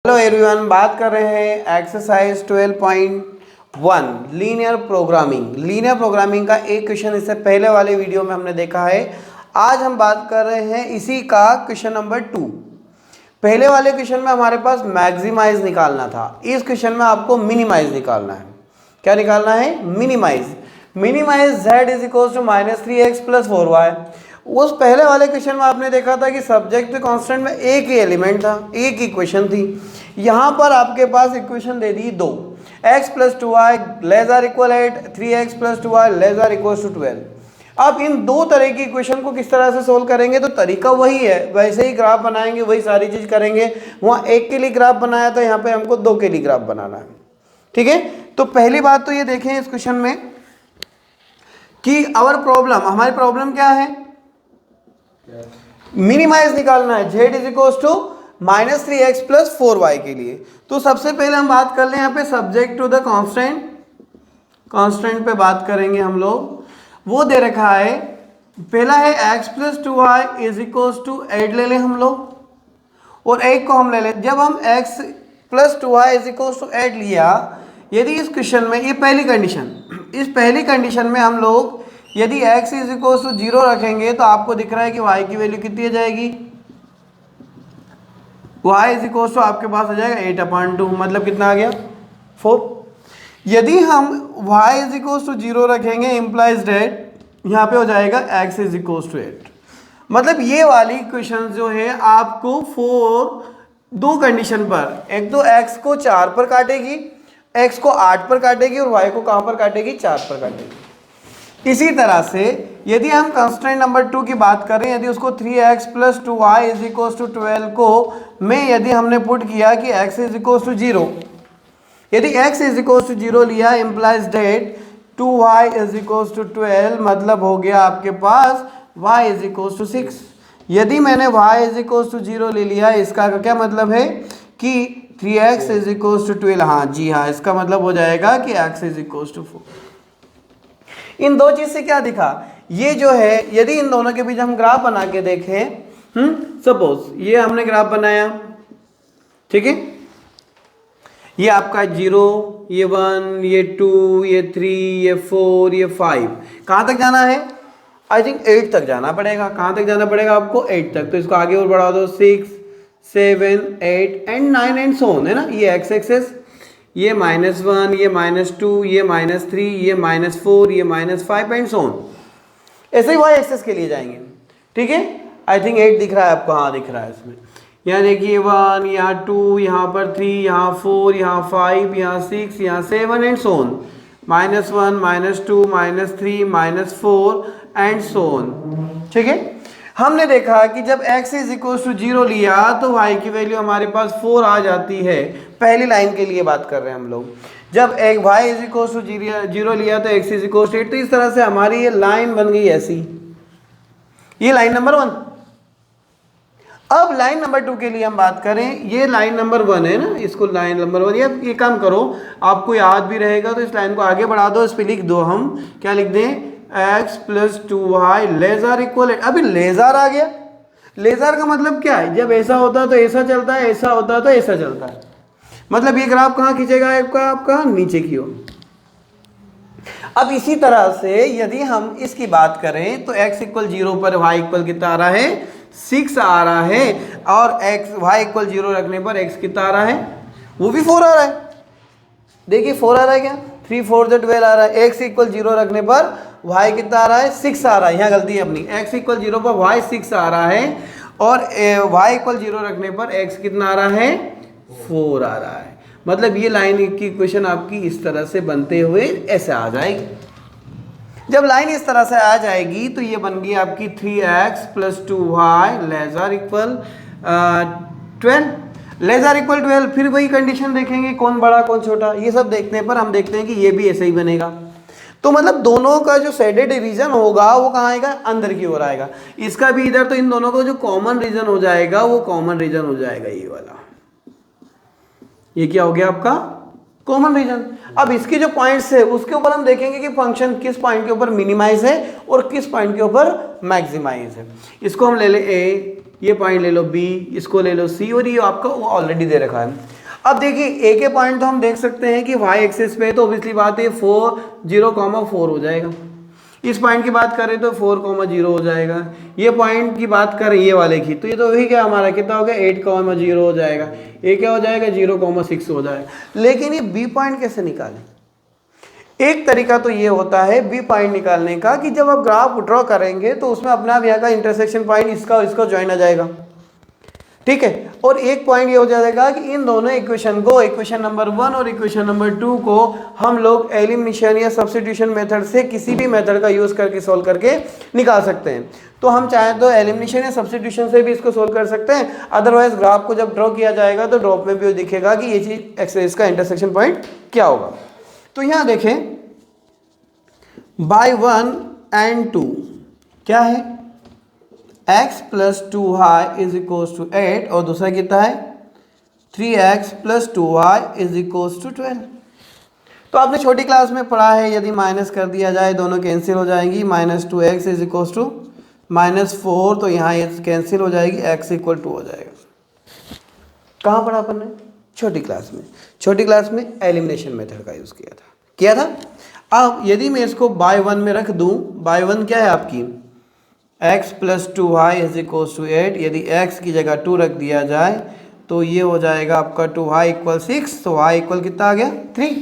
Hello everyone, बात कर रहे हैं एक्सरसाइज 12.1 लीनियर प्रोग्रामिंग का एक क्वेश्चन इससे पहले वाले वीडियो में हमने देखा है। आज हम बात कर रहे हैं इसी का क्वेश्चन नंबर 2। पहले वाले क्वेश्चन में हमारे पास मैक्सिमाइज निकालना था, इस क्वेश्चन में आपको मिनिमाइज निकालना है। क्या निकालना है? Minimize z is equal to -3x + 4y। उस पहले वाले क्वेश्चन में आपने देखा था कि सब्जेक्ट कांस्टेंट में एक ही एलिमेंट था, एक इक्वेशन थी। यहाँ पर आपके पास इक्वेशन दे दी दो, x + 2y ≤ 8, 3x + 2y ≤ 12। अब इन दो तरह की इक्वेशन को किस तरह से सोल्व करेंगे? तो तरीका वही है, वैसे ही ग्राफ बनाएंगे, वही सारी चीज करेंगे। वहाँ एक के लिए ग्राफ बनाया था, यहाँ पे हमको दो के लिए ग्राफ बनाना है। ठीक है, तो पहली बात तो ये देखें इस क्वेश्चन में कि हमारी प्रॉब्लम क्या है? मिनिमाइज निकालना है z is equal to -3x + 4y के लिए। तो सबसे पहले हम बात कर लें यहाँ पे सब्जेक्ट टू द कांस्टेंट पे बात करेंगे हम लोग। वो दे रखा है, पहला है x + 2y is equal to 8 ले लें हम लोग, और 1 को हम ले लें। जब हम x + 2y is equal to 8 लिया, यदि इस क्वेश्चन में ये पहली कंडीशन, इस पहली कंडीशन में हम लोग यदि x इज इक्वल टू 0 रखेंगे तो आपको दिख रहा है कि y की वैल्यू कितनी आ जाएगी? y इज इक्वल टू आपके पास आ जाएगा 8/2, मतलब कितना आ गया? 4। यदि हम y इज इक्वल टू 0 रखेंगे, इम्प्लाइज डेट यहाँ पे हो जाएगा x इज इक्वल टू 8। मतलब ये वाली क्वेश्चन जो है आपको 4 दो कंडीशन पर, एक तो x को 4 पर काटेगी, x को 8 पर काटेगी, और y को कहाँ पर काटेगी? 4 पर काटेगी। इसी तरह से यदि हम कंस्ट्रेंट नंबर 2 की बात करें, यदि उसको 3x + 2y is equal to 12 को में यदि हमने पुट किया कि x इज इक्वल टू 0, यदि x इज इक्वल टू 0 लिया, implies that 2y is equal to 12, मतलब हो गया आपके पास y इज इक्वल टू 6। यदि मैंने y इज इक्वल टू 0 ले लिया, इसका क्या मतलब है कि 3x इज इक्वल टू 12। हाँ जी हाँ, इसका मतलब हो जाएगा कि x इज इक्वल टू 4। इन दो चीज से क्या दिखा? ये जो है, यदि इन दोनों के बीच हम ग्राफ बना के देखें, सपोज ये हमने ग्राफ बनाया, ठीक है, ये आपका 0, ये 1, ये 2, ये 3, ये 4, ये 5, कहाँ तक जाना है? आई थिंक 8 तक जाना पड़ेगा। कहाँ तक जाना पड़ेगा आपको? 8 तक। तो इसको आगे और बढ़ा दो, 6, 7, 8 एंड 9 एंड सो ऑन, है ना। ये x एक्सेस, ये -1, ये -2, ये -3, ये -4, ये -5 एंड सो ऑन। ऐसे ही y एक्सेस के लिए जाएंगे। ठीक है, आई थिंक 8 दिख रहा है आपको। हाँ दिख रहा है इसमें। यहाँ देखिए 1, यहाँ 2, यहाँ पर 3, यहाँ 4, यहाँ 5, यहाँ 6, यहाँ 7 and so on. -1, -2, -3, -4 and so on. ठीक है, हमने देखा कि जब x इज इक्वल टू 0 लिया तो y की वैल्यू हमारे पास 4 आ जाती है। पहली लाइन के लिए बात कर रहे हैं हम लोग। जब एक y इज इक्वल टू 0 लिया तो x इज इक्वल टू 8। तो इस तरह से हमारी ये लाइन बन गई ऐसी। ये लाइन नंबर 1। अब लाइन नंबर 2 के लिए हम बात करें, ये लाइन नंबर 1 है ना, इसको लाइन नंबर 1, ये काम करो, आपको याद भी रहेगा तो इस लाइन को आगे बढ़ा दो। इस पर लिख दो, हम क्या लिख दें? x + 2y ≤ अभी लेजर आ गया। लेजर का मतलब क्या है? जब ऐसा होता है तो ऐसा चलता है, ऐसा होता है तो ऐसा चलता है। मतलब ये ग्राफ कहाँ खींचेगा आपका? नीचे की ओर। अब इसी तरह से यदि हम इसकी बात करें तो x = 0 पर y = कितना आ रहा है? 6 आ रहा है, और y = 0 रखने पर x कितना आ रहा है? वो भी 4 आ रहा है। देखिए 4 आ रहा है क्या? 3 4 12 आ रहा है। x = 0 रखने पर y कितना आ रहा है? 6 आ रहा है। यहाँ गलती है अपनी, x = 0 पर y 6 आ रहा है, और y = 0 रखने पर x कितना आ रहा है? 4 आ रहा है। मतलब ये लाइन की इक्वेशन आपकी इस तरह से बनते हुए ऐसे आ जाएगी। जब लाइन इस तरह से आ जाएगी तो ये बन गई आपकी 3x + 2y ≤ 12। ≤ 12। फिर वही कंडीशन देखेंगे, कौन बड़ा कौन छोटा, ये सब देखने पर हम देखते हैं कि ये भी ऐसे ही बनेगा। तो मतलब दोनों का जो शेडेड रीजन होगा वो कहाँ आएगा? अंदर की ओर आएगा। इसका भी इधर, तो इन दोनों का जो कॉमन रीजन हो जाएगा वो कॉमन रीजन हो जाएगा, ये वाला। ये क्या हो गया आपका? Common region. अब इसके जो पॉइंट्स है उसके ऊपर हम देखेंगे कि फंक्शन किस पॉइंट के ऊपर मिनिमाइज है और किस पॉइंट के ऊपर मैक्सिमाइज है। इसको हम ले ले a, ये पॉइंट ले लो b, इसको ले लो c, और ये आपका ऑलरेडी दे रखा है। अब देखिए ए के पॉइंट तो हम देख सकते हैं कि वाई एक्सिस पे तो ऑब्वियसली बात है 4 0,4 हो जाएगा। इस पॉइंट की बात करें तो 4,0 हो जाएगा। ये पॉइंट की बात करें ये वाले की तो ये तो वही क्या हमारा कितना हो गया 8,0 हो जाएगा। ये क्या हो जाएगा 0,6 हो जाएगा। लेकिन ये बी पॉइंट कैसे निकालें? एक तरीका तो ये होता है बी पॉइंट निकालने का कि जब आप ग्राफ ड्रॉ करेंगे तो उसमें अपने आप यहाँ का इंटरसेक्शन पॉइंट इसका ज्वाइन आ जाएगा, ठीक है। और एक पॉइंट ये हो जाएगा कि इन दोनों इक्वेशन को, इक्वेशन नंबर 1 और इक्वेशन नंबर 2 को हम लोग एलिमिनेशन या सब्स्टिट्यूशन मेथड से किसी भी मेथड का यूज करके सॉल्व करके निकाल सकते हैं। तो हम चाहें तो एलिमिनेशन या सब्स्टिट्यूशन से भी इसको सॉल्व कर सकते हैं। अदरवाइज ग्राफ को जब ड्रॉ किया जाएगा तो ड्रॉप में भी दिखेगा कि ये चीज एक्सिस का इंटरसेक्शन पॉइंट क्या होगा। तो यहां देखें बाय 1 and 2 क्या है x plus 2y is equals to 8 और दूसरा कितना है 3x plus 2y is equals to 12। तो आपने छोटी क्लास में पढ़ा है यदि माइनस कर दिया जाए दोनों कैंसिल हो जाएंगी। -2x इज इक्वल्स टू -4 तो यहाँ ये कैंसिल हो जाएगी, x इक्वल 2 हो जाएगा। कहाँ पढ़ा अपन ने? छोटी क्लास में। छोटी क्लास में एलिमिनेशन मेथड का यूज़ किया था। अब यदि मैं इसको बाय 1 में रख दूँ, बाय 1 क्या है आपकी x plus 2y is equals to 8। यदि x की जगह 2 रख दिया जाए तो ये हो जाएगा आपका 2y इक्वल 6 तो y इक्वल कितना आ गया 3।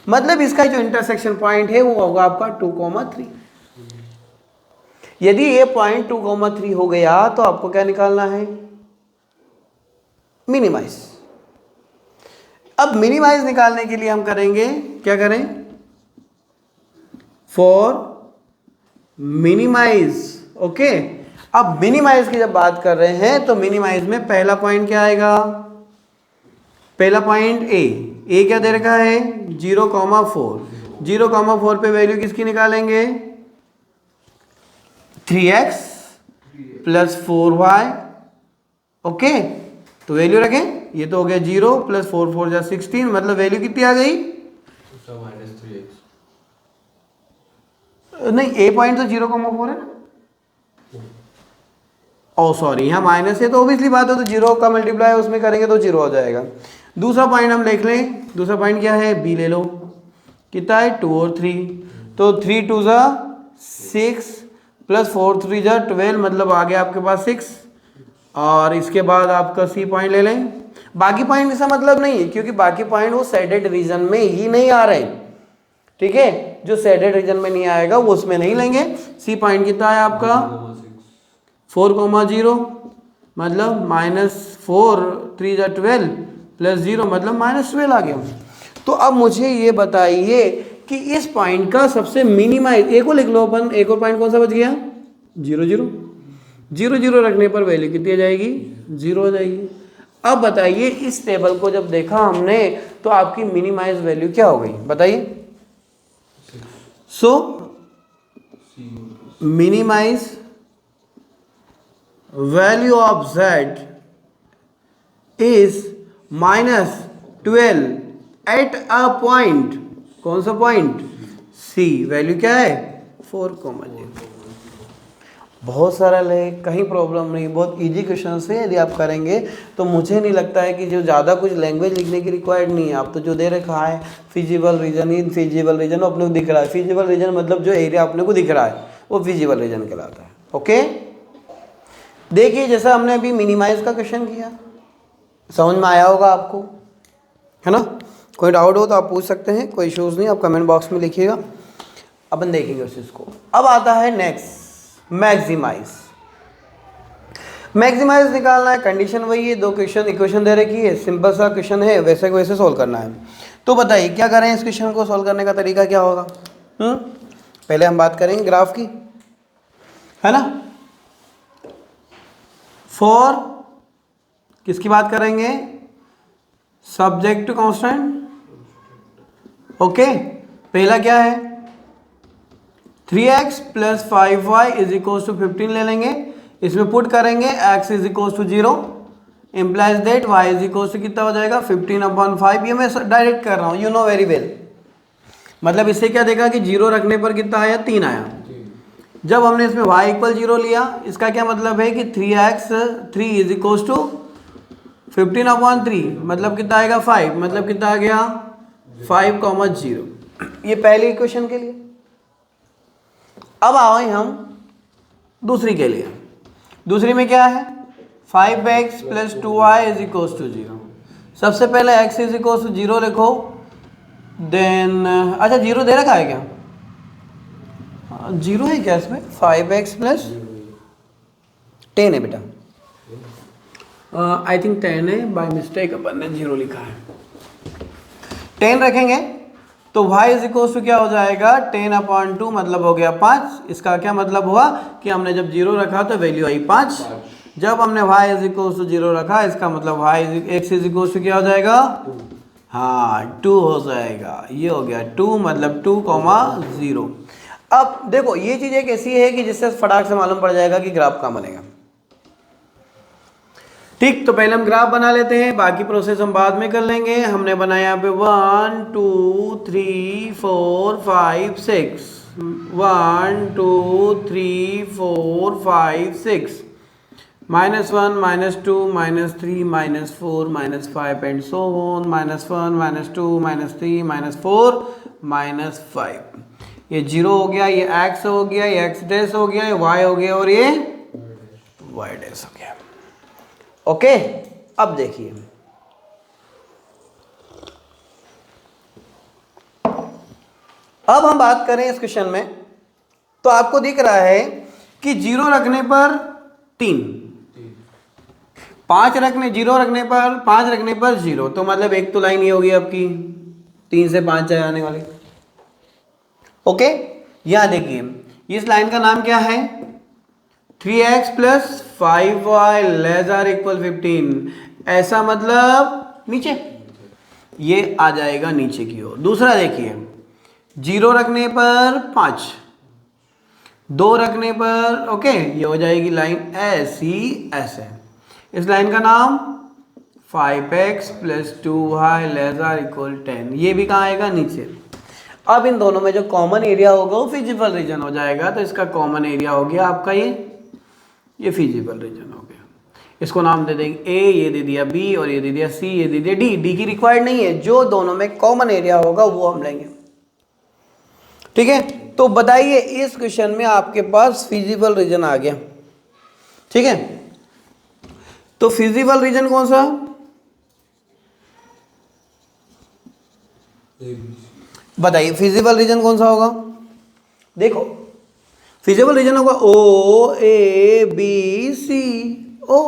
मतलब इसका जो इंटरसेक्शन पॉइंट है वो होगा आपका 2,3। यदि ये पॉइंट 2,3 हो गया तो आपको क्या निकालना है मिनिमाइज। अब मिनिमाइज निकालने के लिए हम करेंगे क्या करें फॉर मिनिमाइज। ओके अब मिनिमाइज की जब बात कर रहे हैं तो मिनिमाइज में पहला पॉइंट क्या आएगा? पहला पॉइंट ए क्या दे रखा है 0,4। 0,4 पे वैल्यू किसकी निकालेंगे 3x प्लस 4y। ओके तो वैल्यू रखें, ये तो हो गया 0 प्लस 4 4 जा 16 मतलब वैल्यू कितनी आ गई नहीं ए पॉइंट तो 0,4 है ना। ओ सॉरी यहाँ माइनस है तो ऑब्वियसली बात है तो 0 का मल्टीप्लाई उसमें करेंगे तो 0 हो जाएगा। दूसरा पॉइंट हम देख लें। दूसरा पॉइंट क्या है बी ले लो, कितना है 2 और 3 तो 3 2 जा 6 प्लस 4 3 जा 12 मतलब आ गया आपके पास 6। और इसके बाद आपका सी पॉइंट ले लें। बाकी पॉइंट इसका मतलब नहीं है क्योंकि बाकी पॉइंट वो शेडेड रीजन में ही नहीं आ रहे, ठीक है। जो शेडेड रीजन में नहीं आएगा वो उसमें नहीं लेंगे। सी पॉइंट कितना है आपका 4,0 मतलब -4 3 जा 12 प्लस 0 मतलब -12 आ गया। तो अब मुझे ये बताइए कि इस पॉइंट का सबसे मिनिमाइज एक को लिख लो अपन। एक और पॉइंट कौन सा बच गया 0 0 0 0 रखने पर वैल्यू कितनी आ जाएगी 0 हो जाएगी। अब बताइए इस टेबल को जब देखा हमने तो आपकी मिनिमाइज वैल्यू क्या हो गई बताइए। So minimise value of z is -12 at a point. कौन सा पॉइंट C। वैल्यू क्या है 4,0। बहुत सारा है, कहीं प्रॉब्लम नहीं, बहुत इजी क्वेश्चन है। यदि आप करेंगे तो मुझे नहीं लगता है कि जो ज़्यादा कुछ लैंग्वेज लिखने की रिक्वायर्ड नहीं है। आप तो जो दे रखा है फिजिबल रीजन, इनफिजिबल रीजन वो अपने को दिख रहा है। फिजिबल रीजन मतलब जो एरिया अपने को दिख रहा है वो फिजिबल रीजन कहलाता है। ओके देखिए जैसा हमने अभी मिनिमाइज का क्वेश्चन किया समझ में आया होगा आपको, है ना। कोई डाउट हो तो आप पूछ सकते हैं, कोई इश्यूज़ नहीं, आप कमेंट बॉक्स में लिखिएगा, अपन देखेंगे उस चीज़ को। अब आता है नेक्स्ट मैक्सिमाइज। मैक्सिमाइज निकालना है, कंडीशन वही है, दो इक्वेशन दे रखी है, सिंपल सा क्वेश्चन है, वैसे को वैसे सोल्व करना है। तो बताइए क्या करें, इस क्वेश्चन को सोल्व करने का तरीका क्या होगा। पहले हम बात करेंगे ग्राफ की, है ना। फॉर किसकी बात करेंगे, सब्जेक्ट टू कांस्टेंट। ओके पहला क्या है 3x plus 5y is equal to 15 ले लेंगे, इसमें पुट करेंगे x is equal to 0 implies that y is equal to कितना हो जाएगा 15/5। ये मैं डायरेक्ट कर रहा हूँ, यू नो वेरी वेल। मतलब इससे क्या देखा कि 0 रखने पर कितना आया 3 आया। जब हमने इसमें y इक्वल 0 लिया, इसका क्या मतलब है कि 3 इज इक्वल टू 15/3 मतलब कितना आएगा 5, मतलब कितना आ गया 5,0। ये पहली इक्वेशन के लिए। अब आए हम दूसरी के लिए। दूसरी में क्या है 5x + 2y = 0। सबसे पहले x = 0 लिखो, देन अच्छा 0 दे रखा है क्या, 0 है क्या इसमें, 5x + 10 है बेटा, आई थिंक 10 है, बाय मिस्टेक अपन ने 0 लिखा है। 10 रखेंगे तो y = क्या हो जाएगा 10/2 मतलब हो गया 5। इसका क्या मतलब हुआ कि हमने जब 0 रखा तो वैल्यू आई 5। जब हमने y = 0 रखा इसका मतलब x = क्या हो जाएगा, हाँ 2 हो जाएगा। ये हो गया 2 मतलब 2,0। अब देखो ये चीज़ एक ऐसी है कि जिससे फटाक से मालूम पड़ जाएगा कि ग्राफ कहाँ बनेगा। ठीक, तो पहले हम ग्राफ बना लेते हैं, बाकी प्रोसेस हम बाद में कर लेंगे। हमने बनाया यहाँ पे 1 2 3 4 5 6, 1 2 3 4 5 6, -1 -2 -3 -4 -5 एंड सो ऑन, -1 -2 -3 -4 -5। ये 0 हो गया, ये x हो गया, ये x' हो गया, ये y हो गया और ये y' हो गया। ओके, अब देखिए अब हम बात करें इस क्वेश्चन में, तो आपको दिख रहा है कि 0 रखने पर 3, 5 रखने 0 रखने पर 5 रखने पर 0, तो मतलब एक तो लाइन ये होगी आपकी 3 से 5 जाने वाली। ओके, यहां देखिए इस लाइन का नाम क्या है, 3x + 5y ≤ 15। ऐसा मतलब नीचे, ये आ जाएगा नीचे की ओर। दूसरा देखिए 0 रखने पर 5, 2 रखने पर ओके ये हो जाएगी लाइन ऐसी ऐसे। इस लाइन का नाम 5x + 2y ≤ 10। ये भी कहाँ आएगा नीचे। अब इन दोनों में जो कॉमन एरिया होगा वो फिजिबल रीजन हो जाएगा, तो इसका कॉमन एरिया हो गया आपका ये फिजिबल रीजन हो गया। इसको नाम दे देंगे ए, ये दे दिया बी और ये दे दिया सी, ये दे दिया डी। डी की रिक्वायर्ड नहीं है, जो दोनों में कॉमन एरिया होगा वो हम लेंगे। ठीक है, तो बताइए इस क्वेश्चन में आपके पास फिजिबल रीजन आ गया। ठीक है, तो फिजिबल रीजन कौन सा, बताइए फिजिबल रीजन कौन सा होगा। देखो फिजिबल रीजन होगा ओ ए बी सी ओ,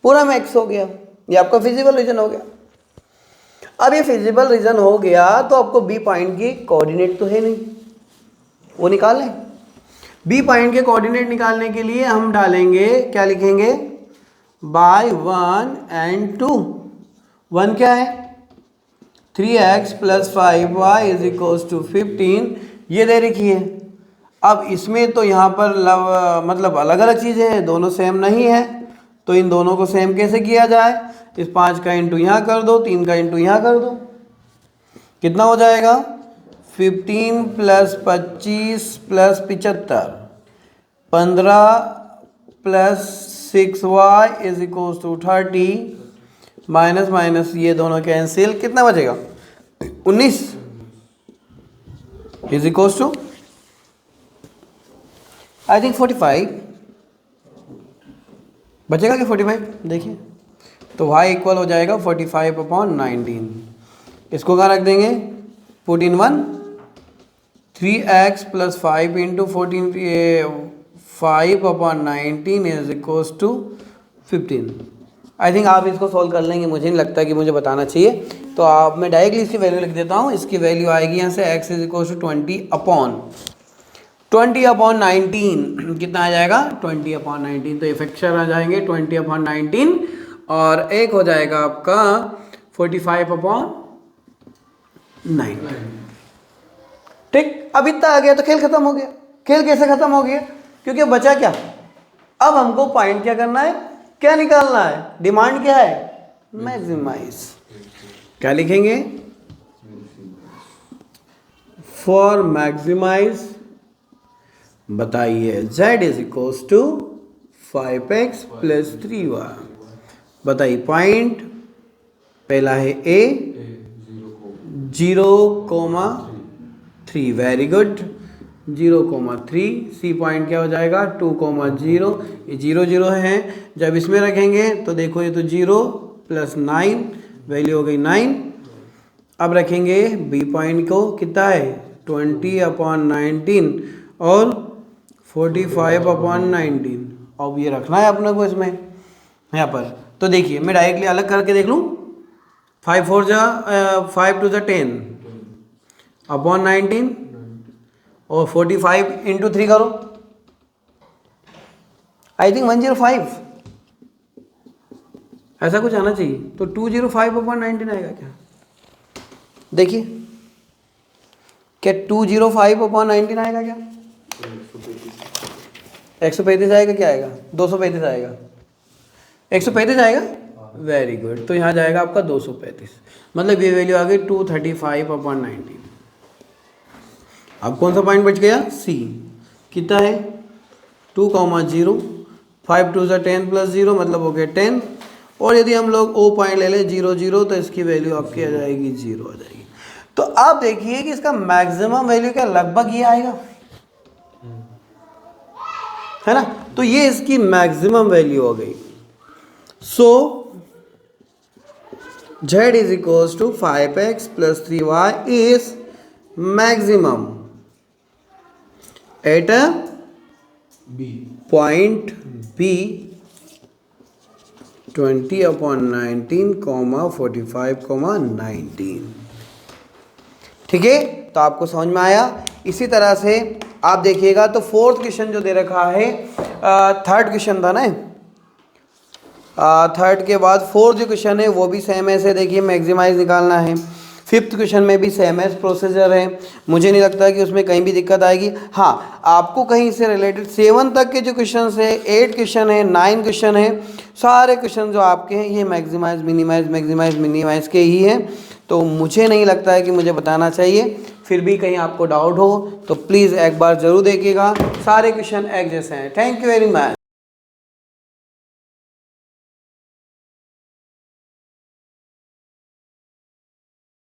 पूरा मैक्स हो गया, ये आपका फिजिबल रीजन हो गया। अब ये फिजिबल रीजन हो गया तो आपको बी पॉइंट की कोऑर्डिनेट तो है नहीं, वो निकाल लें। बी पॉइंट के कोऑर्डिनेट निकालने के लिए हम डालेंगे, क्या लिखेंगे, बाय 1 and 2। 1 क्या है 3x + 5y = 15, ये दे रखी है। अब इसमें तो यहाँ पर मतलब अलग अलग चीज़ें हैं, दोनों सेम नहीं है, तो इन दोनों को सेम कैसे किया जाए, इस 5 का इंटू यहाँ कर दो, 3 का इंटू यहाँ कर दो, कितना हो जाएगा 15 + 25 + 75, 15 + 6y = 30, माइनस माइनस ये दोनों कैंसिल, कितना बचेगा 19 = आई थिंक 45 बचेगा कि 45, देखिए तो y इक्वल हो जाएगा 45/19। इसको कहाँ रख देंगे, 14 1, 3x + 5 × 14 5/19 = 15। आई थिंक आप इसको सॉल्व कर लेंगे, मुझे नहीं लगता कि मुझे बताना चाहिए, तो आप मैं डायरेक्टली इसकी वैल्यू लिख देता हूँ। इसकी वैल्यू आएगी यहाँ से x = 20/19, कितना आ जाएगा 20/19, तो ये फ्रैक्शन आ जाएंगे 20/19 और एक हो जाएगा आपका 45/9। ठीक, अब इतना आ गया तो खेल खत्म हो गया। खेल कैसे खत्म हो गया, क्योंकि बचा क्या, अब हमको पॉइंट क्या करना है, क्या निकालना है, डिमांड क्या है, मैक्सिमाइज। क्या लिखेंगे, फॉर मैक्सिमाइज बताइए z = 5x + 3y, बताइए पॉइंट पहला है ए 0,3, वेरी गुड, 0,3। सी पॉइंट क्या हो जाएगा 2,0, ये 0 0 है। जब इसमें रखेंगे तो देखो ये तो 0 + 9 वैल्यू हो गई 9। अब रखेंगे बी पॉइंट को, कितना है 20/19 और 45/19। अब ये रखना है अपने को इसमें यहाँ पर। तो देखिए मैं डायरेक्टली अलग करके देख लूँ, 5 4 जा 5 2 जा 10/19 और 45 × 3 करो, आई थिंक 105 ऐसा कुछ आना चाहिए। तो 205/19 आएगा क्या? देखिए क्या 205/19 आएगा क्या? 135 आएगा, क्या आएगा 235 आएगा, 135 आएगा, वेरी गुड। तो यहाँ जाएगा आपका 235, मतलब ये वैल्यू आ गई 235/19। अब कौन सा पॉइंट बच गया? सी, कितना है 2,0, 5 2 जा 10 + 0 मतलब हो गया 10। और यदि हम लोग ओ पॉइंट ले लें 0 0 तो इसकी वैल्यू आपकी आ जाएगी 0 आ जाएगी। तो आप देखिए कि इसका मैक्सिमम वैल्यू क्या लगभग ये आएगा, है ना। तो ये इसकी मैक्सिमम वैल्यू हो गई। सो z = 5x + 3y is maximum at a point B 20/19, 45/19। ठीक है, तो आपको समझ में आया। इसी तरह से आप देखिएगा तो फोर्थ क्वेश्चन जो दे रखा है, थर्ड क्वेश्चन था ना, थर्ड के बाद फोर्थ जो क्वेश्चन है वो भी सेम ऐसे देखिए मैक्सिमाइज निकालना है। फिफ्थ क्वेश्चन में भी सेम एज प्रोसीजर है, मुझे नहीं लगता कि उसमें कहीं भी दिक्कत आएगी। हाँ, आपको कहीं से रिलेटेड 7 तक के जो क्वेश्चन है, 8 क्वेश्चन है, 9 क्वेश्चन है, सारे क्वेश्चन जो आपके हैं ये मैक्सिमाइज मिनिमाइज के ही हैं। तो मुझे नहीं लगता है कि मुझे बताना चाहिए। फिर भी कहीं आपको डाउट हो तो प्लीज़ एक बार ज़रूर देखिएगा, सारे क्वेश्चन एक जैसे हैं। Thank you very much.